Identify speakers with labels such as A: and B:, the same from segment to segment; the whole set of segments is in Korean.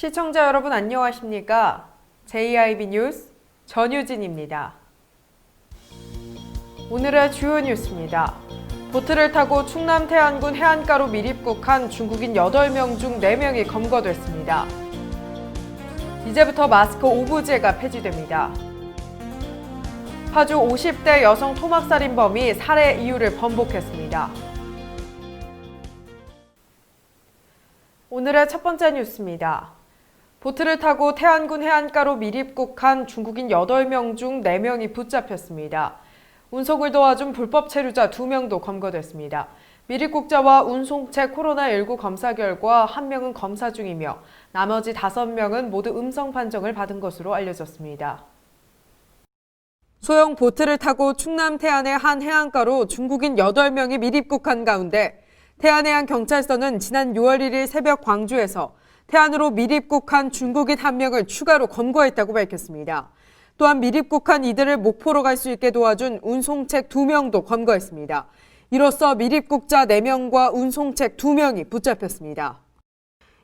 A: 시청자 여러분 안녕하십니까? JIB 뉴스 전유진입니다. 오늘의 주요 뉴스입니다. 보트를 타고 충남 태안군 해안가로 밀입국한 중국인 8명 중 4명이 검거됐습니다. 이제부터 마스크 오부제가 폐지됩니다. 파주 50대 여성 토막살인범이 살해 이유를 번복했습니다. 오늘의 첫 번째 뉴스입니다. 보트를 타고 태안군 해안가로 밀입국한 중국인 8명 중 4명이 붙잡혔습니다. 운송을 도와준 불법 체류자 2명도 검거됐습니다. 밀입국자와 운송체 코로나19 검사 결과 1명은 검사 중이며 나머지 5명은 모두 음성 판정을 받은 것으로 알려졌습니다. 소형 보트를 타고 충남 태안의 한 해안가로 중국인 8명이 밀입국한 가운데 태안해안경찰서는 지난 6월 1일 새벽 광주에서 태안으로 밀입국한 중국인 1명을 추가로 검거했다고 밝혔습니다. 또한 밀입국한 이들을 목포로 갈 수 있게 도와준 운송책 2명도 검거했습니다. 이로써 밀입국자 4명과 운송책 2명이 붙잡혔습니다.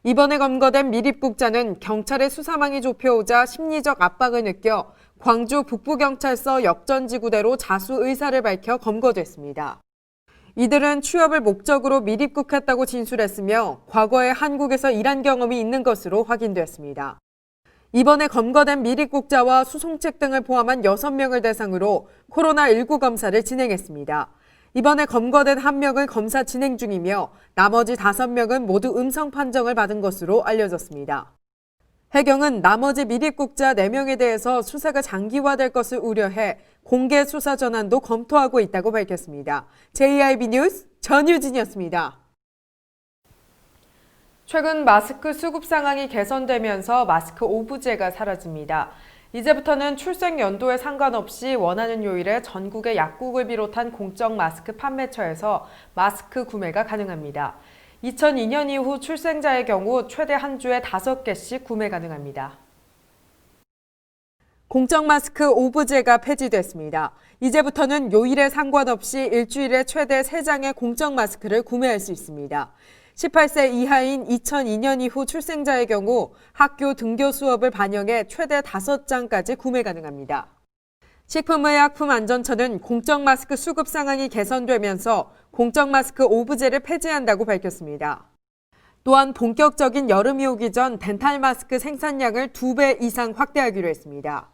A: 이번에 검거된 밀입국자는 경찰의 수사망이 좁혀오자 심리적 압박을 느껴 광주 북부경찰서 역전지구대로 자수 의사를 밝혀 검거됐습니다. 이들은 취업을 목적으로 밀입국했다고 진술했으며 과거에 한국에서 일한 경험이 있는 것으로 확인됐습니다. 이번에 검거된 밀입국자와 수송책 등을 포함한 6명을 대상으로 코로나19 검사를 진행했습니다. 이번에 검거된 1명은 검사 진행 중이며 나머지 5명은 모두 음성 판정을 받은 것으로 알려졌습니다. 해경은 나머지 밀입국자 4명에 대해서 수사가 장기화될 것을 우려해 공개 수사 전환도 검토하고 있다고 밝혔습니다. JIB 뉴스 전유진이었습니다. 최근 마스크 수급 상황이 개선되면서 마스크 오부제가 사라집니다. 이제부터는 출생 연도에 상관없이 원하는 요일에 전국의 약국을 비롯한 공적 마스크 판매처에서 마스크 구매가 가능합니다. 2002년 이후 출생자의 경우 최대 한 주에 5개씩 구매 가능합니다. 공적 마스크 오부제가 폐지됐습니다. 이제부터는 요일에 상관없이 일주일에 최대 3장의 공적 마스크를 구매할 수 있습니다. 18세 이하인 2002년 이후 출생자의 경우 학교 등교 수업을 반영해 최대 5장까지 구매 가능합니다. 식품의약품안전처는 공적 마스크 수급 상황이 개선되면서 공적 마스크 오부제를 폐지한다고 밝혔습니다. 또한 본격적인 여름이 오기 전 덴탈 마스크 생산량을 2배 이상 확대하기로 했습니다.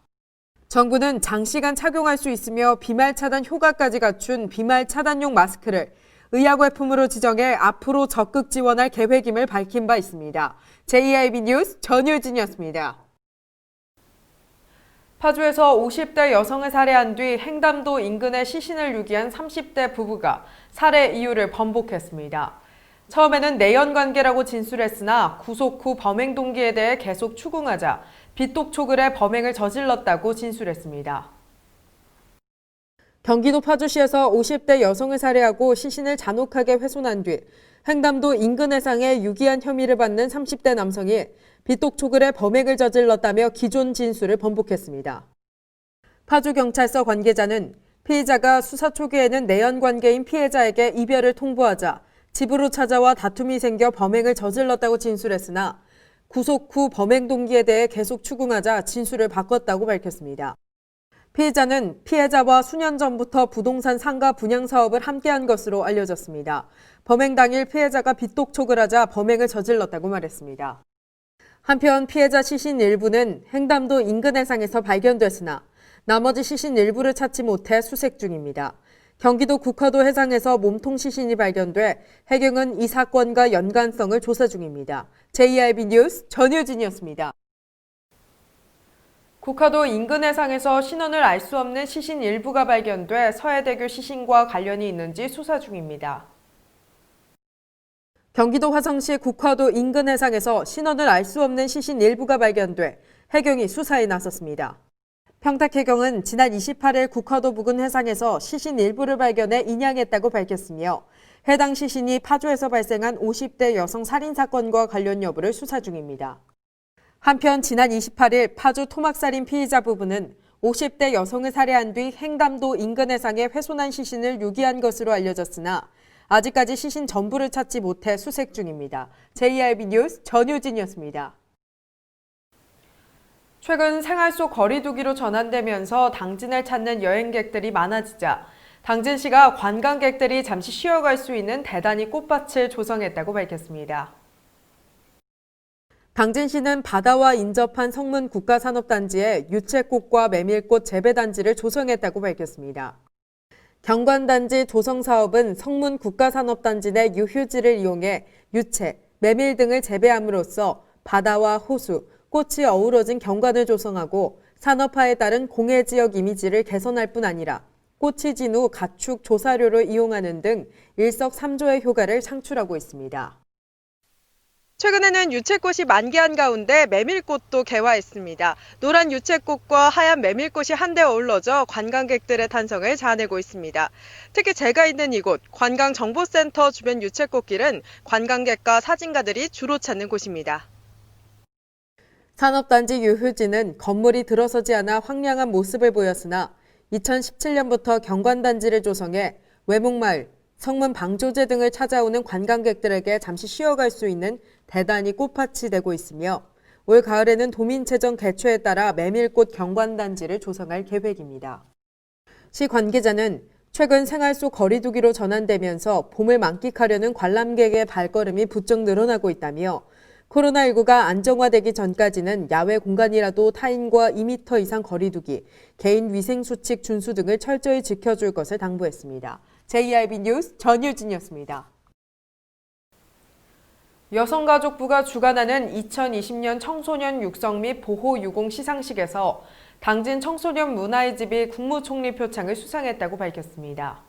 A: 정부는 장시간 착용할 수 있으며 비말 차단 효과까지 갖춘 비말 차단용 마스크를 의약외품으로 지정해 앞으로 적극 지원할 계획임을 밝힌 바 있습니다. JIB 뉴스 전유진이었습니다. 파주에서 50대 여성을 살해한 뒤 행담도 인근에 시신을 유기한 30대 부부가 살해 이유를 번복했습니다. 처음에는 내연관계라고 진술했으나 구속 후 범행 동기에 대해 계속 추궁하자 빚독촉을 범행을 저질렀다고 진술했습니다. 경기도 파주시에서 50대 여성을 살해하고 시신을 잔혹하게 훼손한 뒤 행담도 인근 해상에 유기한 혐의를 받는 30대 남성이 빚독촉을 범행을 저질렀다며 기존 진술을 번복했습니다. 파주경찰서 관계자는 피의자가 수사 초기에는 내연관계인 피해자에게 이별을 통보하자 집으로 찾아와 다툼이 생겨 범행을 저질렀다고 진술했으나 구속 후 범행 동기에 대해 계속 추궁하자 진술을 바꿨다고 밝혔습니다. 피해자는 피해자와 수년 전부터 부동산 상가 분양 사업을 함께한 것으로 알려졌습니다. 범행 당일 피해자가 빚독촉을 하자 범행을 저질렀다고 말했습니다. 한편 피해자 시신 일부는 행담도 인근 해상에서 발견됐으나 나머지 시신 일부를 찾지 못해 수색 중입니다. 경기도 국화도 해상에서 몸통 시신이 발견돼 해경은 이 사건과 연관성을 조사 중입니다. JIB 뉴스 전유진이었습니다. 국화도 인근 해상에서 신원을 알 수 없는 시신 일부가 발견돼 서해대교 시신과 관련이 있는지 수사 중입니다. 경기도 화성시 국화도 인근 해상에서 신원을 알 수 없는 시신 일부가 발견돼 해경이 수사에 나섰습니다. 평택해경은 지난 28일 국화도 부근 해상에서 시신 일부를 발견해 인양했다고 밝혔으며 해당 시신이 파주에서 발생한 50대 여성 살인 사건과 관련 여부를 수사 중입니다. 한편 지난 28일 파주 토막살인 피의자 부부는 50대 여성을 살해한 뒤 행담도 인근 해상에 훼손한 시신을 유기한 것으로 알려졌으나 아직까지 시신 전부를 찾지 못해 수색 중입니다. JIB 뉴스 전유진이었습니다. 최근 생활 속 거리두기로 전환되면서 당진을 찾는 여행객들이 많아지자 당진시가 관광객들이 잠시 쉬어갈 수 있는 대단히 꽃밭을 조성했다고 밝혔습니다. 당진시는 바다와 인접한 성문 국가산업단지에 유채꽃과 메밀꽃 재배단지를 조성했다고 밝혔습니다. 경관단지 조성 사업은 성문 국가산업단지 내 유휴지를 이용해 유채, 메밀 등을 재배함으로써 바다와 호수, 꽃이 어우러진 경관을 조성하고 산업화에 따른 공해 지역 이미지를 개선할 뿐 아니라 꽃이 진 후 가축 조사료를 이용하는 등 일석삼조의 효과를 창출하고 있습니다. 최근에는 유채꽃이 만개한 가운데 메밀꽃도 개화했습니다. 노란 유채꽃과 하얀 메밀꽃이 한데 어우러져 관광객들의 탄성을 자아내고 있습니다. 특히 제가 있는 이곳 관광정보센터 주변 유채꽃길은 관광객과 사진가들이 주로 찾는 곳입니다. 산업단지 유휴지는 건물이 들어서지 않아 황량한 모습을 보였으나 2017년부터 경관단지를 조성해 외목마을, 성문 방조제 등을 찾아오는 관광객들에게 잠시 쉬어갈 수 있는 대단히 꽃밭이 되고 있으며 올 가을에는 도민체정 개최에 따라 메밀꽃 경관단지를 조성할 계획입니다. 시 관계자는 최근 생활 속 거리두기로 전환되면서 봄을 만끽하려는 관람객의 발걸음이 부쩍 늘어나고 있다며 코로나19가 안정화되기 전까지는 야외 공간이라도 타인과 2m 이상 거리두기, 개인 위생수칙 준수 등을 철저히 지켜줄 것을 당부했습니다. JIB 뉴스 전유진이었습니다. 여성가족부가 주관하는 2020년 청소년 육성 및 보호유공 시상식에서 당진 청소년 문화의 집이 국무총리 표창을 수상했다고 밝혔습니다.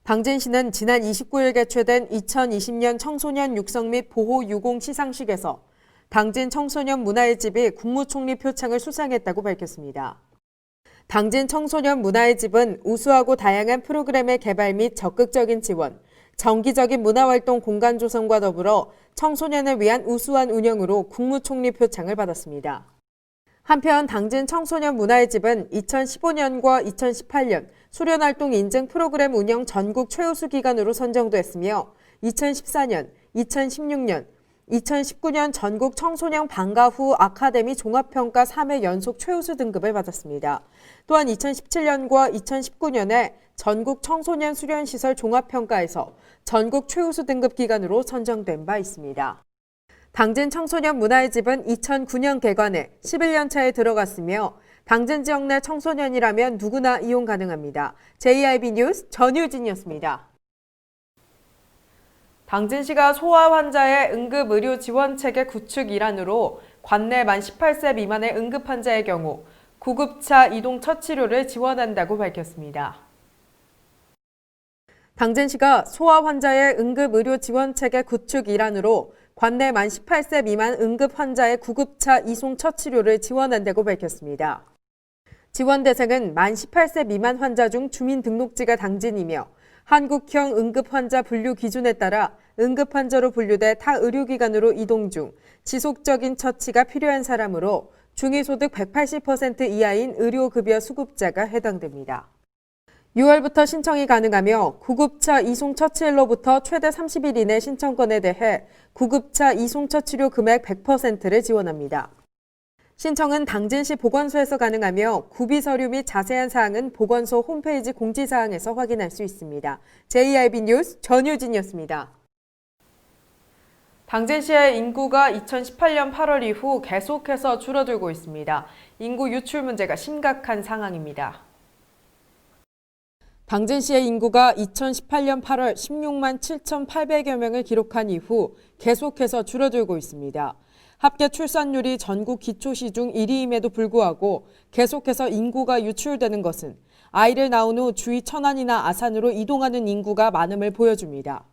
A: 당진시는 지난 29일 개최된 2020년 청소년 육성 및 보호유공 시상식에서 당진 청소년 문화의 집이 국무총리 표창을 수상했다고 밝혔습니다. 당진 청소년 문화의 집은 우수하고 다양한 프로그램의 개발 및 적극적인 지원, 정기적인 문화활동 공간 조성과 더불어 청소년을 위한 우수한 운영으로 국무총리 표창을 받았습니다. 한편 당진 청소년 문화의 집은 2015년과 2018년 수련활동 인증 프로그램 운영 전국 최우수 기관으로 선정됐으며 2014년, 2016년, 2019년 전국 청소년 방과 후 아카데미 종합평가 3회 연속 최우수 등급을 받았습니다. 또한 2017년과 2019년에 전국 청소년 수련시설 종합평가에서 전국 최우수 등급 기관으로 선정된 바 있습니다. 당진 청소년 문화의 집은 2009년 개관해 11년 차에 들어갔으며 당진 지역 내 청소년이라면 누구나 이용 가능합니다. JIB 뉴스 전유진이었습니다. 당진시가 소아 환자의 응급의료 지원체계 구축 일환으로 관내 만 18세 미만의 응급환자의 경우 구급차 이동 첫 치료를 지원한다고 밝혔습니다. 당진시가 소아 환자의 응급의료 지원체계 구축 일환으로 관내 만 18세 미만 응급환자의 구급차 이송 첫 치료를 지원한다고 밝혔습니다. 지원 대상은 만 18세 미만 환자 중 주민등록지가 당진이며 한국형 응급환자 분류 기준에 따라 응급환자로 분류돼 타 의료기관으로 이동 중 지속적인 처치가 필요한 사람으로 중위소득 180% 이하인 의료급여 수급자가 해당됩니다. 6월부터 신청이 가능하며 구급차 이송 처치일로부터 최대 30일 이내 신청건에 대해 구급차 이송 처치료 금액 100%를 지원합니다. 신청은 당진시 보건소에서 가능하며 구비 서류 및 자세한 사항은 보건소 홈페이지 공지사항에서 확인할 수 있습니다. JIB 뉴스 전유진이었습니다. 당진시의 인구가 2018년 8월 이후 계속해서 줄어들고 있습니다. 인구 유출 문제가 심각한 상황입니다. 당진시의 인구가 2018년 8월 16만 7,800여 명을 기록한 이후 계속해서 줄어들고 있습니다. 합계 출산율이 전국 기초시 중 1위임에도 불구하고 계속해서 인구가 유출되는 것은 아이를 낳은 후 주위 천안이나 아산으로 이동하는 인구가 많음을 보여줍니다.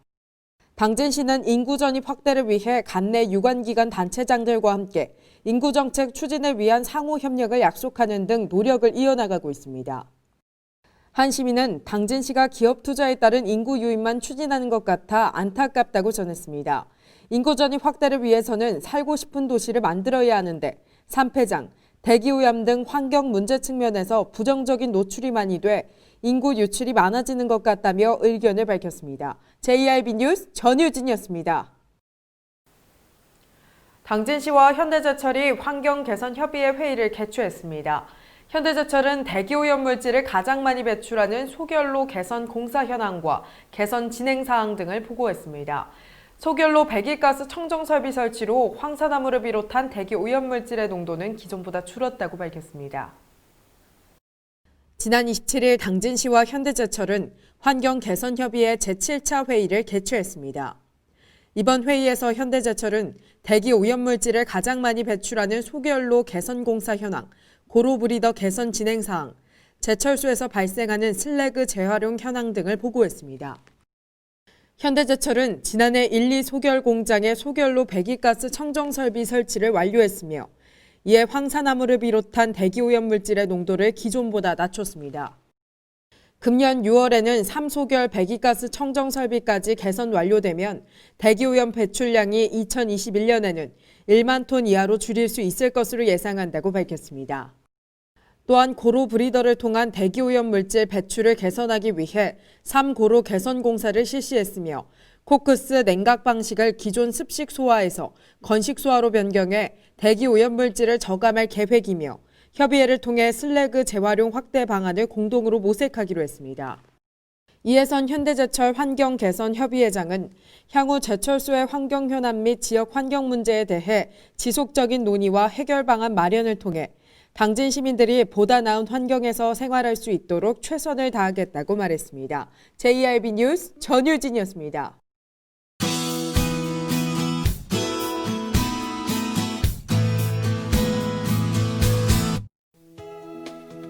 A: 당진시는 인구 전입 확대를 위해 관내 유관기관 단체장들과 함께 인구정책 추진을 위한 상호 협력을 약속하는 등 노력을 이어나가고 있습니다. 한 시민은 당진시가 기업 투자에 따른 인구 유입만 추진하는 것 같아 안타깝다고 전했습니다. 인구 전입 확대를 위해서는 살고 싶은 도시를 만들어야 하는데 산패장, 대기오염 등 환경 문제 측면에서 부정적인 노출이 많이 돼 인구 유출이 많아지는 것 같다며 의견을 밝혔습니다. JIB 뉴스 전유진이었습니다. 당진시와 현대제철이 환경개선협의회 회의를 개최했습니다. 현대제철은 대기오염물질을 가장 많이 배출하는 소결로 개선 공사 현황과 개선 진행 사항 등을 보고했습니다. 소결로 배기가스 청정설비 설치로 황사나무를 비롯한 대기오염물질의 농도는 기존보다 줄었다고 밝혔습니다. 지난 27일 당진시와 현대제철은 환경개선협의회 제7차 회의를 개최했습니다. 이번 회의에서 현대제철은 대기오염물질을 가장 많이 배출하는 소결로 개선공사 현황, 고로브리더 개선 진행 사항, 제철소에서 발생하는 슬래그 재활용 현황 등을 보고했습니다. 현대제철은 지난해 1, 2 소결 공장의 소결로 배기가스 청정 설비 설치를 완료했으며 이에 황사나무를 비롯한 대기오염물질의 농도를 기존보다 낮췄습니다. 금년 6월에는 3소결 배기가스 청정 설비까지 개선 완료되면 대기오염 배출량이 2021년에는 1만 톤 이하로 줄일 수 있을 것으로 예상한다고 밝혔습니다. 또한 고로 브리더를 통한 대기오염 물질 배출을 개선하기 위해 3고로 개선 공사를 실시했으며 코크스 냉각 방식을 기존 습식 소화에서 건식 소화로 변경해 대기오염 물질을 저감할 계획이며 협의회를 통해 슬래그 재활용 확대 방안을 공동으로 모색하기로 했습니다. 이해선 현대제철 환경개선협의회장은 향후 제철소의 환경 현안 및 지역 환경 문제에 대해 지속적인 논의와 해결 방안 마련을 통해 당진 시민들이 보다 나은 환경에서 생활할 수 있도록 최선을 다하겠다고 말했습니다. JRB 뉴스 전유진이었습니다.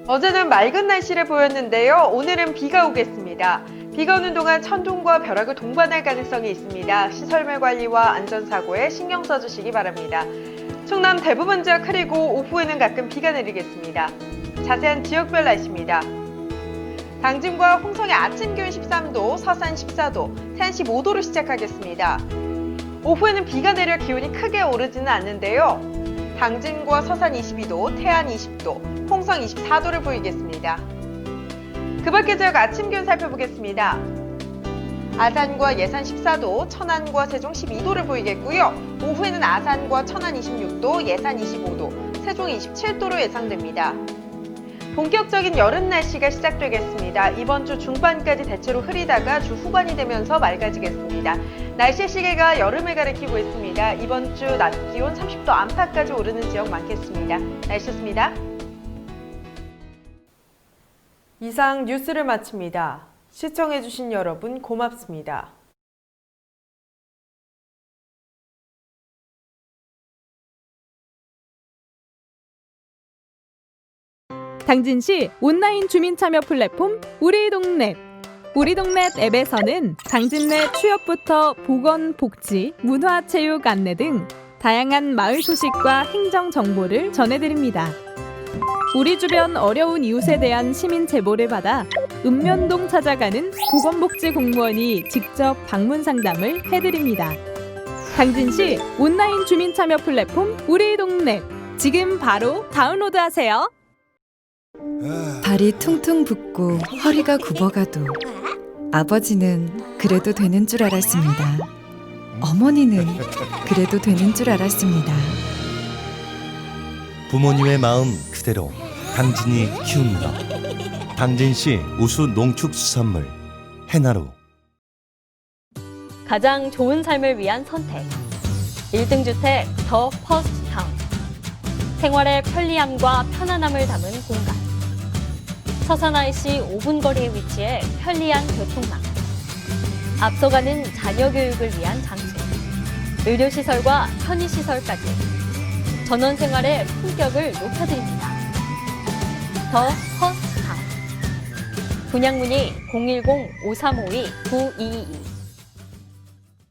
A: 어제는 맑은 날씨를 보였는데요. 오늘은 비가 오겠습니다. 비가 오는 동안 천둥과 벼락을 동반할 가능성이 있습니다. 시설물 관리와 안전사고에 신경 써주시기 바랍니다. 충남 대부분 지역 흐리고 오후에는 가끔 비가 내리겠습니다. 자세한 지역별 날씨입니다. 당진과 홍성의 아침 기온 13도, 서산 14도, 태안 15도로 시작하겠습니다. 오후에는 비가 내려 기온이 크게 오르지는 않는데요. 당진과 서산 22도, 태안 20도, 홍성 24도를 보이겠습니다. 그 밖의 지역 아침 기온 살펴보겠습니다. 아산과 예산 14도, 천안과 세종 12도를 보이겠고요. 오후에는 아산과 천안 26도, 예산 25도, 세종 27도로 예상됩니다. 본격적인 여름 날씨가 시작되겠습니다. 이번 주 중반까지 대체로 흐리다가 주 후반이 되면서 맑아지겠습니다. 날씨 시계가 여름을 가리키고 있습니다. 이번 주 낮 기온 30도 안팎까지 오르는 지역 많겠습니다. 날씨였습니다. 이상 뉴스를 마칩니다. 시청해주신 여러분 고맙습니다.
B: 당진시 온라인 주민참여 플랫폼 우리동네. 우리동네 앱에서는 당진 내 취업부터 보건, 복지, 문화, 체육 안내 등 다양한 마을 소식과 행정 정보를 전해드립니다. 우리 주변 어려운 이웃에 대한 시민 제보를 받아 읍면동 찾아가는 보건복지 공무원이 직접 방문 상담을 해드립니다. 당진시 온라인 주민참여 플랫폼 우리동네. 지금 바로 다운로드하세요.
C: 발이 퉁퉁 붓고 허리가 굽어가도 아버지는 그래도 되는 줄 알았습니다. 어머니는 그래도 되는 줄 알았습니다.
D: 부모님의 마음 그대로 당진이 키웁니다. 당진시 우수 농축수산물 해나루.
E: 가장 좋은 삶을 위한 선택. 1등 주택 더 퍼스트 타운. 생활의 편리함과 편안함을 담은 공간. 서산 IC 5분 거리에 위치해 편리한 교통망. 앞서가는 자녀 교육을 위한 장소. 의료시설과 편의시설까지. 전원 생활의 품격을 높여드립니다. 더 퍼스트 타운. 분양 문의 010-5352-9222